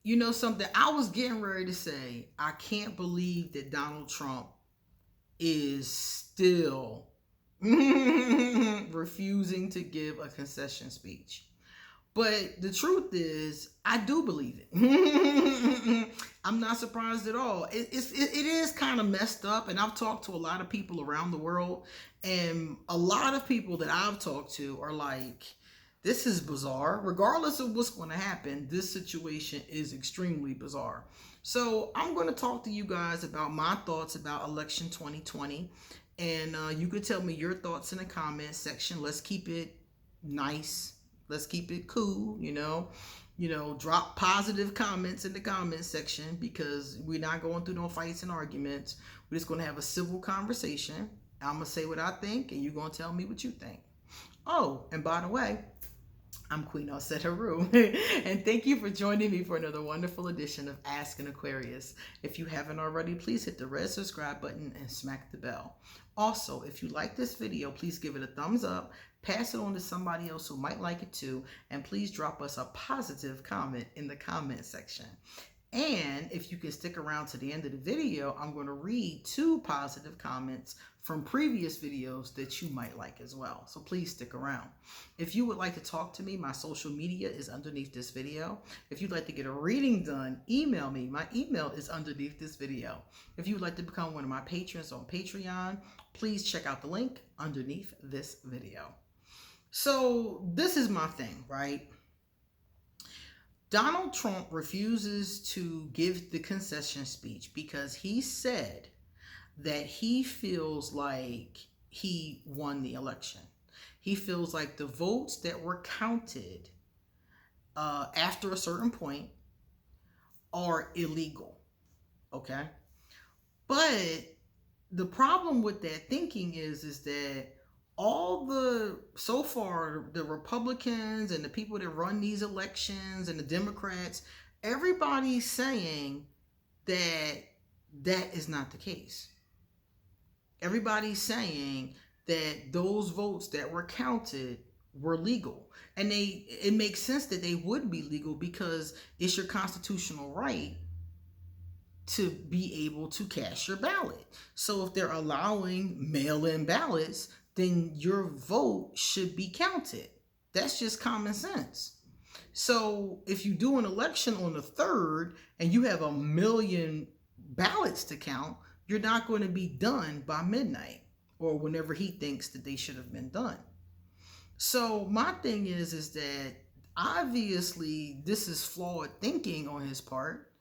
You know something? I was getting ready to say, I can't believe that Donald Trump is still refusing to give a concession speech. But the truth is, I do believe it. I'm not surprised at all. It is kind of messed up, and I've talked to a lot of people around the world, and a lot of people that I've talked to are like, this is bizarre. Regardless of what's going to happen, this situation is extremely bizarre. So I'm going to talk to you guys about my thoughts about election 2020, and you could tell me your thoughts in the comments section. Let's keep it nice. Let's keep it cool. Drop positive comments in the comments section, because we're not going through no fights and arguments. We're just going to have a civil conversation. I'm going to say what I think, and you're going to tell me what you think. Oh, and by the way, I'm Queen Haru, and thank you for joining me for another wonderful edition of Ask an Aquarius. If you haven't already, please hit the red subscribe button and smack the bell. Also, if you like this video, please give it a thumbs up, pass it on to somebody else who might like it too, and please drop us a positive comment in the comment section. And if you can stick around to the end of the video, I'm going to read 2 positive comments from previous videos that you might like as well. So please stick around. If you would like to talk to me, my social media is underneath this video. If you'd like to get a reading done, email me. My email is underneath this video. If you would like to become one of my patrons on Patreon, please check out the link underneath this video. So this is my thing, right? Donald Trump refuses to give the concession speech because he said that he feels like he won the election. He feels like the votes that were counted after a certain point are illegal. Okay? But the problem with that thinking is that so far, the Republicans and the people that run these elections and the Democrats, everybody's saying that that is not the case. Everybody's saying that those votes that were counted were legal. And it makes sense that they would be legal, because it's your constitutional right to be able to cast your ballot. So if they're allowing mail-in ballots, then your vote should be counted. That's just common sense. So if you do an election on the 3rd and you have 1 million ballots to count, you're not going to be done by midnight or whenever he thinks that they should have been done. So my thing is that obviously this is flawed thinking on his part.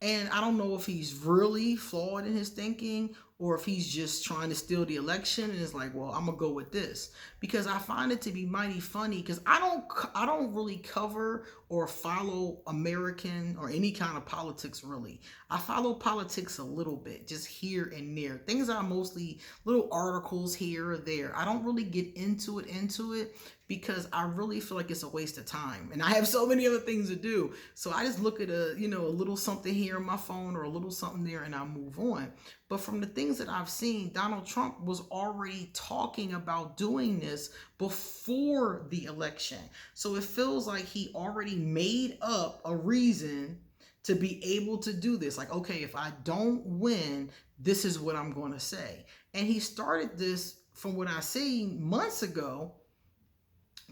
And I don't know if he's really flawed in his thinking or if he's just trying to steal the election and is like, well, I'm going to go with this. Because I find it to be mighty funny, because I don't really cover or follow American or any kind of politics, really. I follow politics a little bit, just here and there. Things are mostly little articles here or there. I don't really get into it because I really feel like it's a waste of time. And I have so many other things to do. So I just look at a little something here on my phone or a little something there, and I move on. But from the things that I've seen, Donald Trump was already talking about doing this before the election. So it feels like he already made up a reason to be able to do this. Like, okay, if I don't win, this is what I'm going to say. And he started this, from what I see, months ago,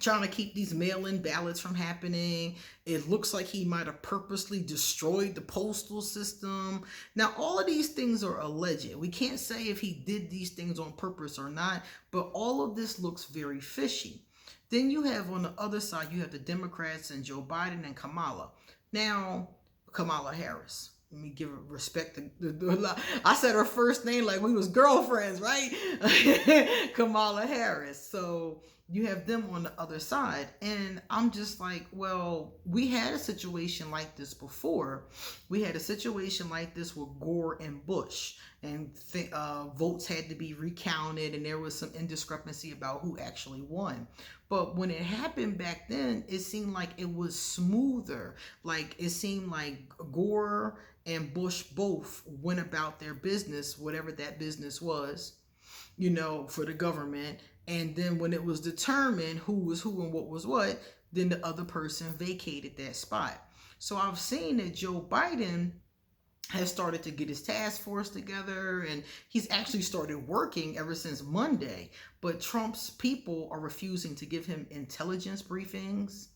trying to keep these mail-in ballots from happening. It looks like he might have purposely destroyed the postal system. Now, all of these things are alleged. We can't say if he did these things on purpose or not, but all of this looks very fishy. Then you have on the other side, you have the Democrats and Joe Biden and Kamala. Now, Kamala Harris. Let me give her respect. I said her first name like we was girlfriends, right? Kamala Harris. So you have them on the other side. And I'm just like, well, we had a situation like this before. We had a situation like this with Gore and Bush. And votes had to be recounted, and there was some indiscrepancy about who actually won. But when it happened back then, it seemed like it was smoother. Like, it seemed like Gore and Bush both went about their business, whatever that business was, for the government. And then when it was determined who was who and what was what, then the other person vacated that spot. So I've seen that Joe Biden has started to get his task force together, and he's actually started working ever since Monday. But Trump's people are refusing to give him intelligence briefings.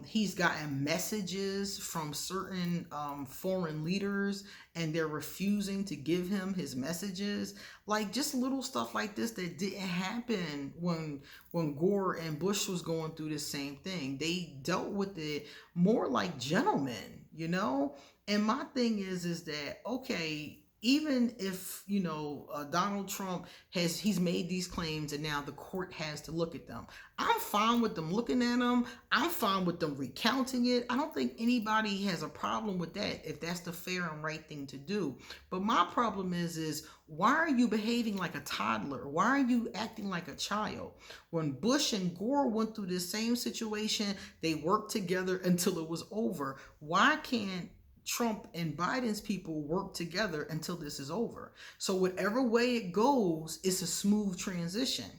He's gotten messages from certain foreign leaders, and they're refusing to give him his messages. Like just little stuff like this that didn't happen when Gore and Bush was going through the same thing. They dealt with it more like gentlemen, you know. And my thing is that okay, even if Donald Trump he's made these claims and now the court has to look at them, I'm fine with them looking at them. I'm fine with them recounting it. I don't think anybody has a problem with that if that's the fair and right thing to do. But my problem is why are you behaving like a toddler? Why are you acting like a child? When Bush and Gore went through this same situation, they worked together until it was over. Why can't Trump and Biden's people work together until this is over? So whatever way it goes, it's a smooth transition.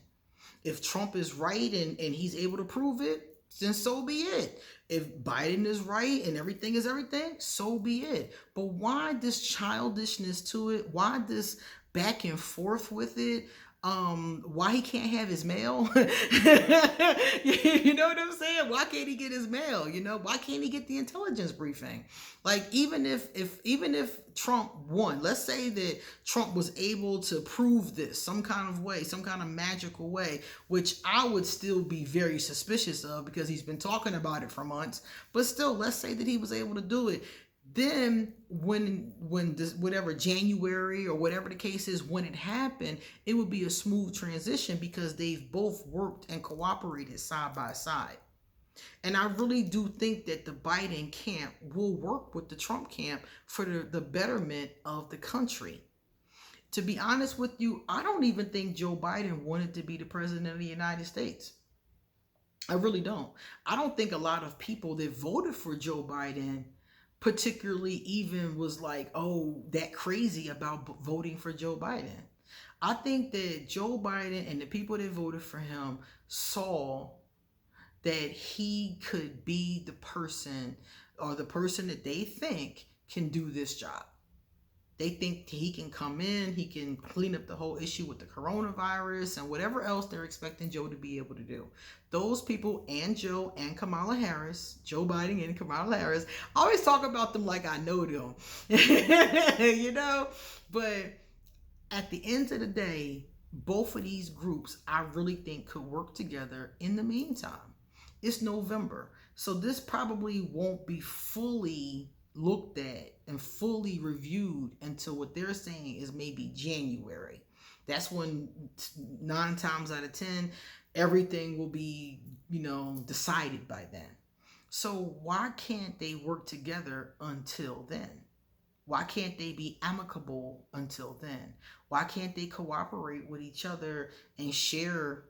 If Trump is right and he's able to prove it, then so be it. If Biden is right and everything is everything, so be it. But why this childishness to it? Why this back and forth with it? Why he can't have his mail? You know what I'm saying? Why can't he get his mail? Why can't he get the intelligence briefing? Like even if Trump won, let's say that Trump was able to prove this some kind of way, some kind of magical way, which I would still be very suspicious of because he's been talking about it for months. But still, let's say that he was able to do it. Then when this whatever January or whatever the case is, when it happened, it would be a smooth transition because they've both worked and cooperated side by side. And I really do think that the Biden camp will work with the Trump camp for the betterment of the country. To be honest with you, I don't even think Joe Biden wanted to be the president of the United States. I really don't. I don't think a lot of people that voted for Joe Biden particularly even was like, oh, that crazy about voting for Joe Biden. I think that Joe Biden and the people that voted for him saw that he could be the person or the person that they think can do this job. They think he can come in, he can clean up the whole issue with the coronavirus and whatever else they're expecting Joe to be able to do. Those people and Joe and Kamala Harris, Joe Biden and Kamala Harris, I always talk about them like I know them, But at the end of the day, both of these groups I really think could work together in the meantime. It's November, so this probably won't be fully looked at and fully reviewed until what they're saying is maybe January. That's when 9 times out of 10 everything will be decided by then. So why can't they work together until then? Why can't they be amicable until then? Why can't they cooperate with each other and share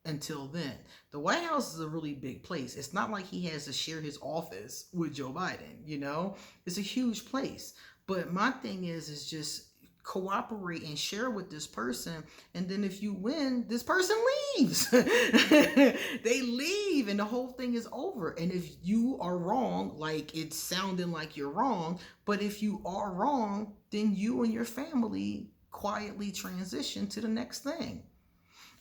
until then? The White House is a really big place. It's not like he has to share his office with Joe Biden, It's a huge place. But my thing is just cooperate and share with this person, and then if you win, this person leaves. They leave and the whole thing is over. And if you are wrong, like it's sounding like you're wrong, but if you are wrong, then you and your family quietly transition to the next thing.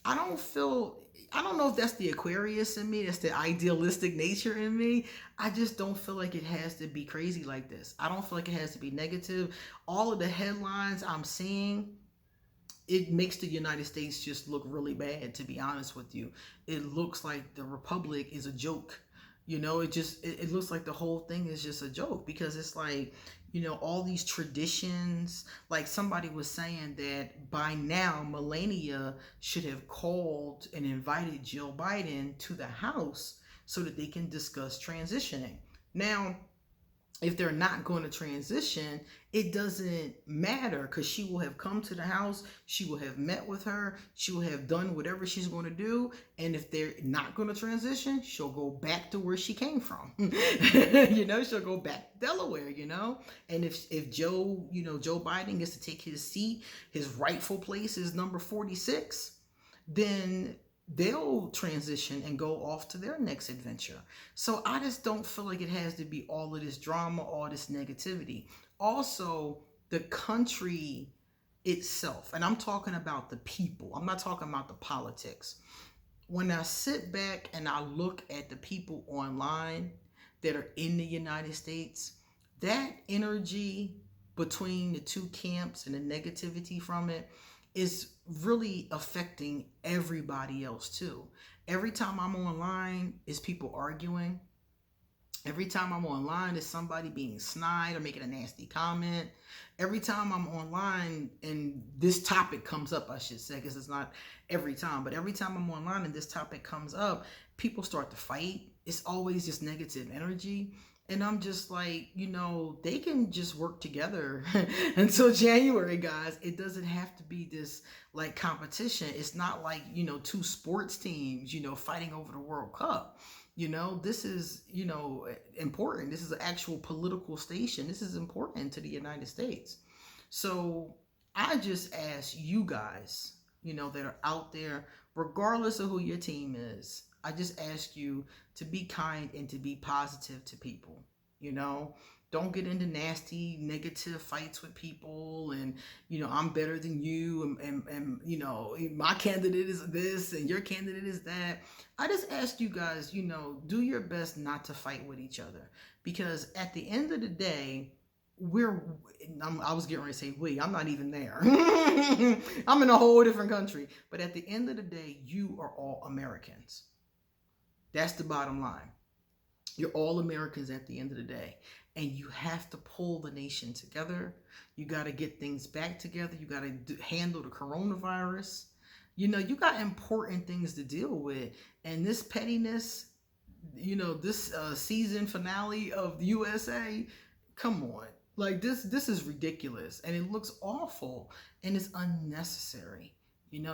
I don't know if that's the Aquarius in me, that's the idealistic nature in me. I just don't feel like it has to be crazy like this. I don't feel like it has to be negative. All of the headlines I'm seeing, it makes the United States just look really bad, to be honest with you. It looks like the Republic is a joke. It looks like the whole thing is just a joke because it's like, all these traditions, like somebody was saying that by now Melania should have called and invited Joe Biden to the house so that they can discuss transitioning. Now, if they're not going to transition, it doesn't matter because she will have come to the house, she will have met with her, she will have done whatever she's going to do. And if they're not going to transition, she'll go back to where she came from. She'll go back to Delaware, And if Joe, Joe Biden gets to take his seat, his rightful place is number 46, then they'll transition and go off to their next adventure. So I just don't feel like it has to be all of this drama, all this negativity. Also, the country itself, and I'm talking about the people, I'm not talking about the politics. When I sit back and I look at the people online that are in the United States, that energy between the two camps and the negativity from it is really affecting everybody else too. Every time I'm online, is people arguing. Every time I'm online, is somebody being snide or making a nasty comment. Every time I'm online and this topic comes up, I should say, because it's not every time, but every time I'm online and this topic comes up, people start to fight. It's always just negative energy. And I'm just like, they can just work together until January, guys. It doesn't have to be this like competition. It's not like, two sports teams, fighting over the World Cup. This is, important. This is an actual political station. This is important to the United States. So I just ask you guys, that are out there, regardless of who your team is, I just ask you to be kind and to be positive to people. Don't get into nasty, negative fights with people and, I'm better than you and my candidate is this and your candidate is that. I just ask you guys, do your best not to fight with each other, because at the end of the day, I was getting ready to say I'm not even there. I'm in a whole different country. But at the end of the day, you are all Americans. That's the bottom line. You're all Americans at the end of the day. And you have to pull the nation together. You got to get things back together. You got to handle the coronavirus. You got important things to deal with. And this pettiness, this season finale of the USA, come on. Like this is ridiculous. And it looks awful. And it's unnecessary.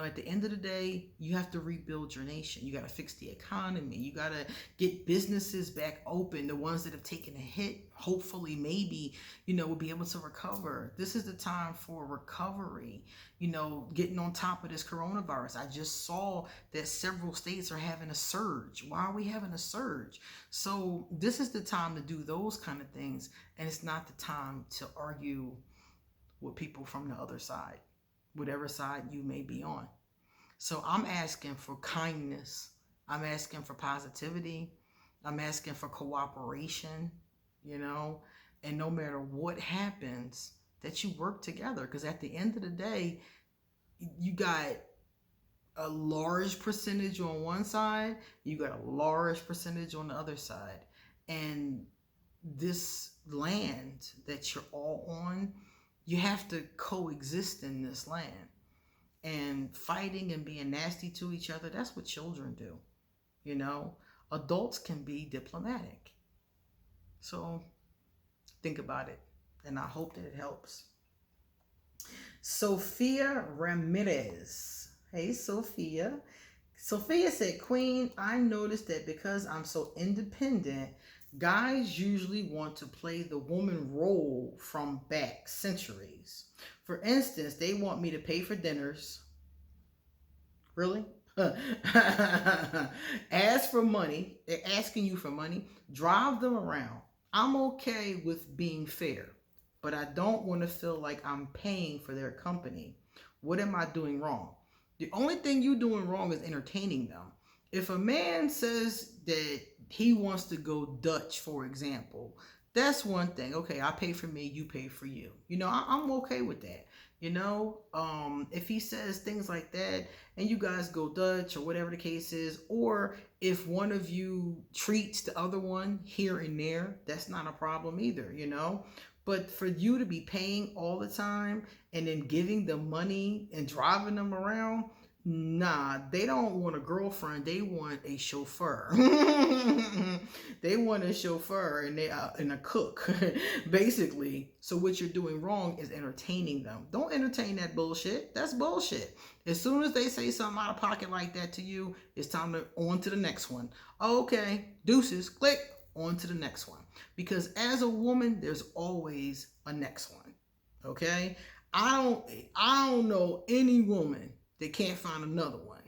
At the end of the day, you have to rebuild your nation. You got to fix the economy. You got to get businesses back open. The ones that have taken a hit, hopefully, maybe, will be able to recover. This is the time for recovery, getting on top of this coronavirus. I just saw that several states are having a surge. Why are we having a surge? So this is the time to do those kind of things. And it's not the time to argue with people from the other side, whatever side you may be on. So I'm asking for kindness. I'm asking for positivity. I'm asking for cooperation, and no matter what happens, that you work together. Because at the end of the day, you got a large percentage on one side, you got a large percentage on the other side. And this land that you're all on, you have to coexist in this land. And fighting and being nasty to each other, that's what children do. Adults can be diplomatic. So think about it. And I hope that it helps. Sophia Ramirez. Hey, Sophia. Sophia said, Queen, I noticed that because I'm so independent, guys usually want to play the woman role from back centuries. For instance, they want me to pay for dinners. Really? Ask for money. They're asking you for money. Drive them around. I'm okay with being fair, but I don't want to feel like I'm paying for their company. What am I doing wrong? The only thing you're doing wrong is entertaining them. If a man says that he wants to go Dutch, for example, that's one thing. Okay, I pay for me, you pay for you. I'm okay with that. If he says things like that and you guys go Dutch or whatever the case is, or if one of you treats the other one here and there, that's not a problem either, But for you to be paying all the time and then giving them money and driving them around, nah, they don't want a girlfriend. They want a chauffeur. They want a chauffeur and a cook, basically. So what you're doing wrong is entertaining them. Don't entertain that bullshit. That's bullshit. As soon as they say something out of pocket like that to you, it's time to on to the next one. Okay, deuces, click, on to the next one. Because as a woman, there's always a next one. Okay? I don't know any woman they can't find another one.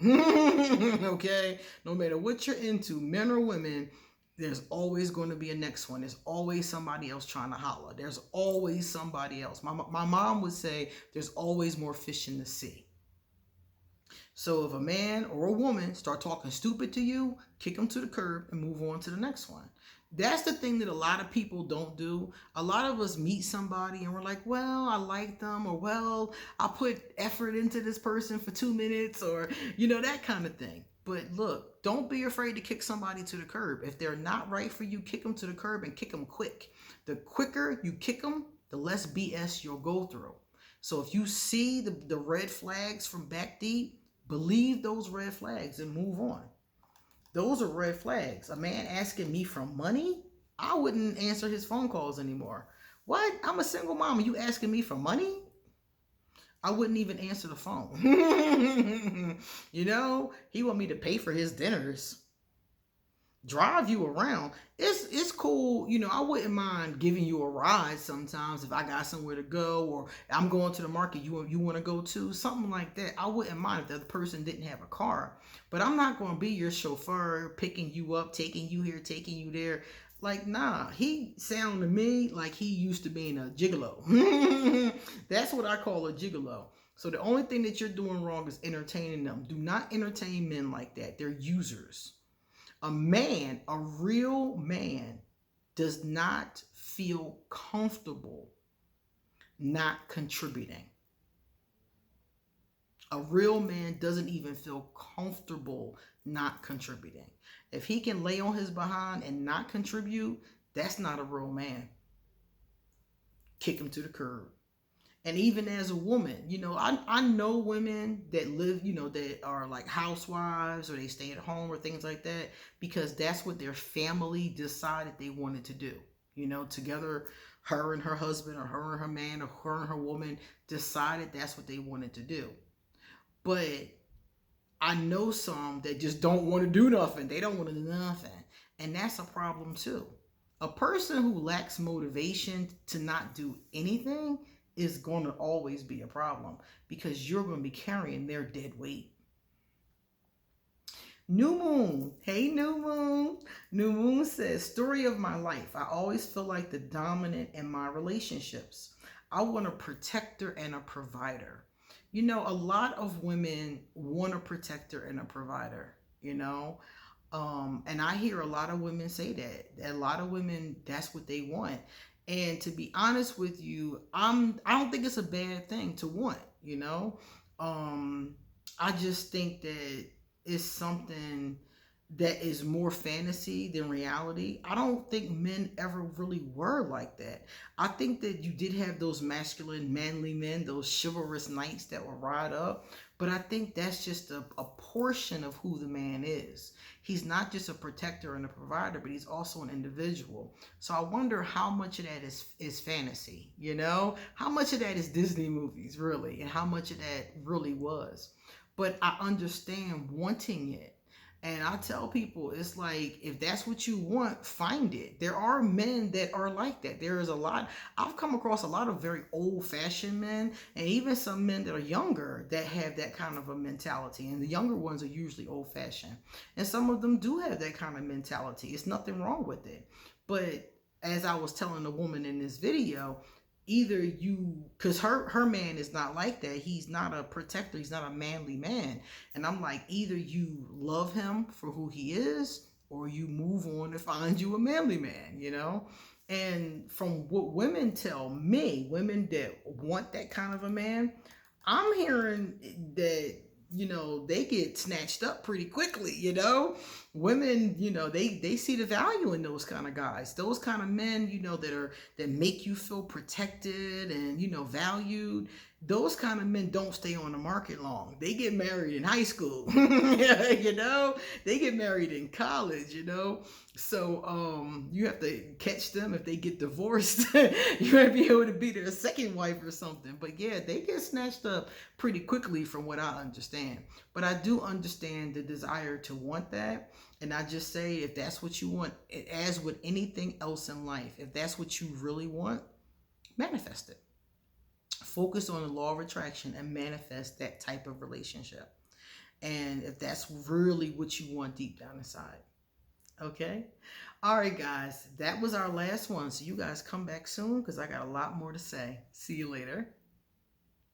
Okay? No matter what you're into, men or women, there's always going to be a next one. There's always somebody else trying to holler. There's always somebody else. My mom would say there's always more fish in the sea. So if a man or a woman start talking stupid to you, kick them to the curb and move on to the next one. That's the thing that a lot of people don't do. A lot of us meet somebody and we're like, well, I like them, or well, I put effort into this person for 2 minutes, or, that kind of thing. But look, don't be afraid to kick somebody to the curb. If they're not right for you, kick them to the curb and kick them quick. The quicker you kick them, the less BS you'll go through. So if you see the red flags from back deep, believe those red flags and move on. Those are red flags. A man asking me for money, I wouldn't answer his phone calls anymore. What? I'm a single mom and you asking me for money? I wouldn't even answer the phone. He want me to pay for his dinners, drive you around. It's cool. I wouldn't mind giving you a ride sometimes if I got somewhere to go, or I'm going to the market. You want to go to something like that. I wouldn't mind if the other person didn't have a car, but I'm not going to be your chauffeur, picking you up, taking you here, taking you there. Like, nah, he sound to me like he used to being a gigolo. That's what I call a gigolo. So the only thing that you're doing wrong is entertaining them. Do not entertain men like that. They're users. A real man, does not feel comfortable not contributing. A real man doesn't even feel comfortable not contributing. If he can lay on his behind and not contribute, that's not a real man. Kick him to the curb. And even as a woman, I know women that live, that are like housewives, or they stay at home or things like that, because that's what their family decided they wanted to do. Together, her and her husband, or her and her man, or her and her woman decided that's what they wanted to do. But I know some that just don't want to do nothing. They don't want to do nothing. And that's a problem too. A person who lacks motivation to not do anything is going to always be a problem, because you're going to be carrying their dead weight. New Moon. Hey, New Moon. New Moon says, story of my life. I always feel like the dominant in my relationships. I want a protector and a provider. A lot of women want a protector and a provider, and I hear a lot of women say that. A lot of women, that's what they want. And to be honest with you, I don't think it's a bad thing to want, I just think that it's something that is more fantasy than reality. I don't think men ever really were like that. I think that you did have those masculine, manly men, those chivalrous knights that would ride up. But I think that's just a portion of who the man is. He's not just a protector and a provider, but he's also an individual. So I wonder how much of that is fantasy, How much of that is Disney movies, really? And how much of that really was? But I understand wanting it. And I tell people, it's like, if that's what you want, find it. There are men that are like that. There is a lot. I've come across a lot of very old-fashioned men, and even some men that are younger that have that kind of a mentality. And the younger ones are usually old-fashioned. And some of them do have that kind of mentality. It's nothing wrong with it. But as I was telling the woman in this video, either because her man is not like that. He's not a protector. He's not a manly man. And I'm like, either you love him for who he is, or you move on to find you a manly man, And from what women tell me, women that want that kind of a man, I'm hearing that, they get snatched up pretty quickly, Women, they see the value in those kind of guys, those kind of men, that make you feel protected and, valued. Those kind of men don't stay on the market long. They get married in high school, they get married in college, So you have to catch them if they get divorced. You might be able to be their second wife or something. But yeah, they get snatched up pretty quickly from what I understand. But I do understand the desire to want that. And I just say, if that's what you want, as with anything else in life, if that's what you really want, manifest it. focus on the law of attraction and manifest that type of relationship. And if that's really what you want deep down inside. Okay. All right, guys. That was our last one. So you guys come back soon because I got a lot more to say. See you later.